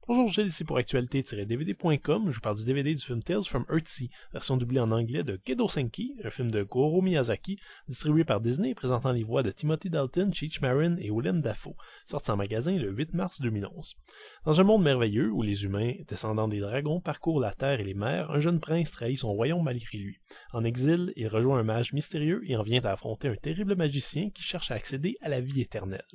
Bonjour, Gilles, ici pour actualité-dvd.com. Je vous parle du DVD du film Tales from Earthsea, version doublée en anglais de Gedo Senki, un film de Goro Miyazaki, distribué par Disney et présentant les voix de Timothy Dalton, Cheech Marin et Willem Dafoe, sorti en magasin le 8 mars 2011. Dans un monde merveilleux où les humains, descendants des dragons, parcourent la terre et les mers, un jeune prince trahit son royaume malgré lui. En exil, il rejoint un mage mystérieux et en vient à affronter un terrible magicien qui cherche à accéder à la vie éternelle.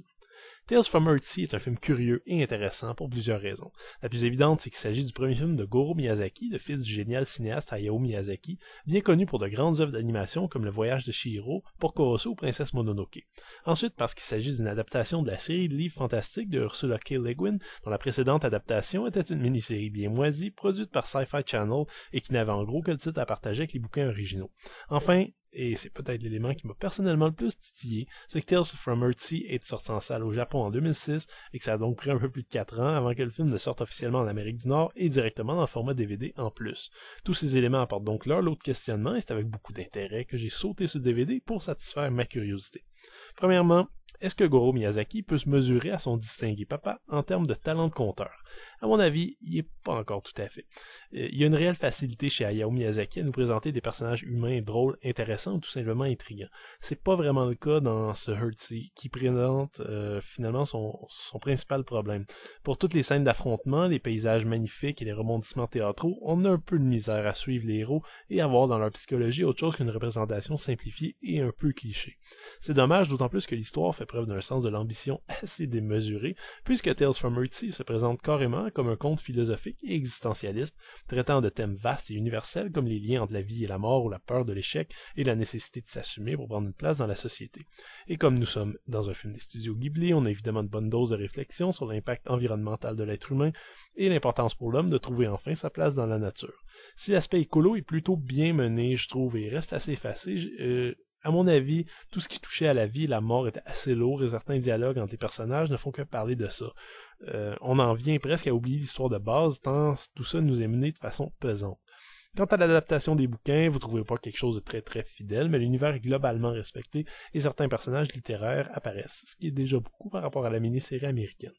Tales from Earthsea est un film curieux et intéressant pour plusieurs raisons. La plus évidente, c'est qu'il s'agit du premier film de Goro Miyazaki, le fils du génial cinéaste Hayao Miyazaki, bien connu pour de grandes œuvres d'animation comme Le Voyage de Chihiro, Porco Rosso ou Princesse Mononoke. Ensuite, parce qu'il s'agit d'une adaptation de la série de livres fantastiques de Ursula K. Le Guin, dont la précédente adaptation était une mini-série bien moisie, produite par Sci-Fi Channel et qui n'avait en gros que le titre à partager avec les bouquins originaux. Enfin, et c'est peut-être l'élément qui m'a personnellement le plus titillé, c'est que Tales from Earthsea est sorti en salle au Japon en 2006 et que ça a donc pris un peu plus de 4 ans avant que le film ne sorte officiellement en Amérique du Nord et directement dans le format DVD en plus. Tous ces éléments apportent donc leur lot de questionnements et c'est avec beaucoup d'intérêt que j'ai sauté ce DVD pour satisfaire ma curiosité. Premièrement, est-ce que Goro Miyazaki peut se mesurer à son distingué papa en termes de talent de conteur? À mon avis, il n'est pas encore tout à fait. Il y a une réelle facilité chez Hayao Miyazaki à nous présenter des personnages humains drôles, intéressants ou tout simplement intrigants. C'est pas vraiment le cas dans ce Earthsea, qui présente finalement son principal problème. Pour toutes les scènes d'affrontement, les paysages magnifiques et les rebondissements théâtraux, on a un peu de misère à suivre les héros et à voir dans leur psychologie autre chose qu'une représentation simplifiée et un peu cliché. C'est dommage, d'autant plus que l'histoire fait preuve d'un sens de l'ambition assez démesuré, puisque Tales from Earthsea se présente carrément comme un conte philosophique et existentialiste, traitant de thèmes vastes et universels comme les liens entre la vie et la mort ou la peur de l'échec et la nécessité de s'assumer pour prendre une place dans la société. Et comme nous sommes dans un film des studios Ghibli, on a évidemment une bonne dose de réflexion sur l'impact environnemental de l'être humain et l'importance pour l'homme de trouver enfin sa place dans la nature. Si l'aspect écolo est plutôt bien mené, je trouve, et reste assez effacé, à mon avis, tout ce qui touchait à la vie et la mort était assez lourd et certains dialogues entre les personnages ne font que parler de ça. On en vient presque à oublier l'histoire de base tant tout ça nous est mené de façon pesante. Quant à l'adaptation des bouquins, vous ne trouverez pas quelque chose de très très fidèle, mais l'univers est globalement respecté et certains personnages littéraires apparaissent, ce qui est déjà beaucoup par rapport à la mini-série américaine.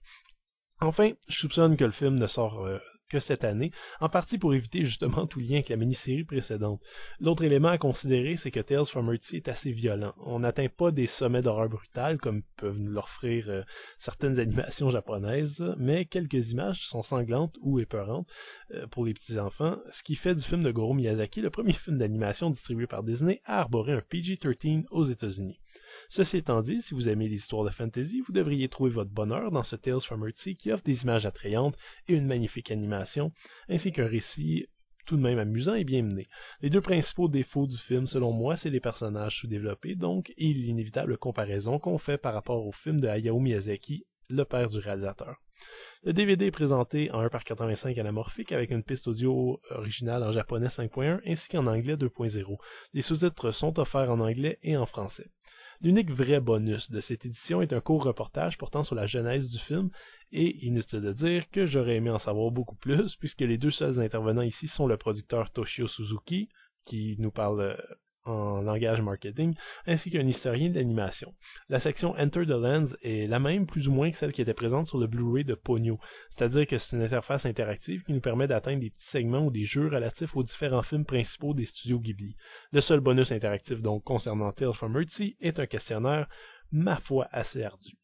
Enfin, je soupçonne que le film ne sort que cette année, en partie pour éviter justement tout lien avec la mini-série précédente. L'autre élément à considérer, c'est que Tales from Earthsea est assez violent. On n'atteint pas des sommets d'horreur brutale comme peuvent nous l'offrir certaines animations japonaises, mais quelques images sont sanglantes ou épeurantes pour les petits-enfants, ce qui fait du film de Goro Miyazaki le premier film d'animation distribué par Disney à arborer un PG-13 aux États-Unis. Ceci étant dit, si vous aimez les histoires de fantasy, vous devriez trouver votre bonheur dans ce Tales from Earthsea qui offre des images attrayantes et une magnifique animation, ainsi qu'un récit tout de même amusant et bien mené. Les deux principaux défauts du film, selon moi, c'est les personnages sous-développés, donc, et l'inévitable comparaison qu'on fait par rapport au film de Hayao Miyazaki, le père du réalisateur. Le DVD est présenté en 1:85 anamorphique avec une piste audio originale en japonais 5.1 ainsi qu'en anglais 2.0. Les sous-titres sont offerts en anglais et en français. L'unique vrai bonus de cette édition est un court reportage portant sur la genèse du film et inutile de dire que j'aurais aimé en savoir beaucoup plus puisque les deux seuls intervenants ici sont le producteur Toshio Suzuki qui nous parle en langage marketing, ainsi qu'un historien d'animation. La section Enter the Lens est la même plus ou moins que celle qui était présente sur le Blu-ray de Ponyo, c'est-à-dire que c'est une interface interactive qui nous permet d'atteindre des petits segments ou des jeux relatifs aux différents films principaux des studios Ghibli. Le seul bonus interactif donc concernant Tales from Earthsea est un questionnaire, ma foi, assez ardu.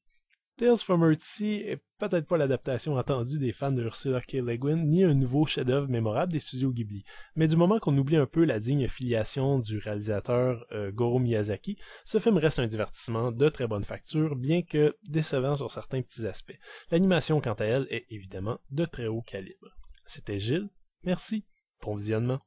Tales from Earthsea est peut-être pas l'adaptation attendue des fans de Ursula K. Le Guin, ni un nouveau chef-d'œuvre mémorable des studios Ghibli. Mais du moment qu'on oublie un peu la digne filiation du réalisateur Goro Miyazaki, ce film reste un divertissement de très bonne facture, bien que décevant sur certains petits aspects. L'animation, quant à elle, est évidemment de très haut calibre. C'était Gilles, merci, bon visionnement.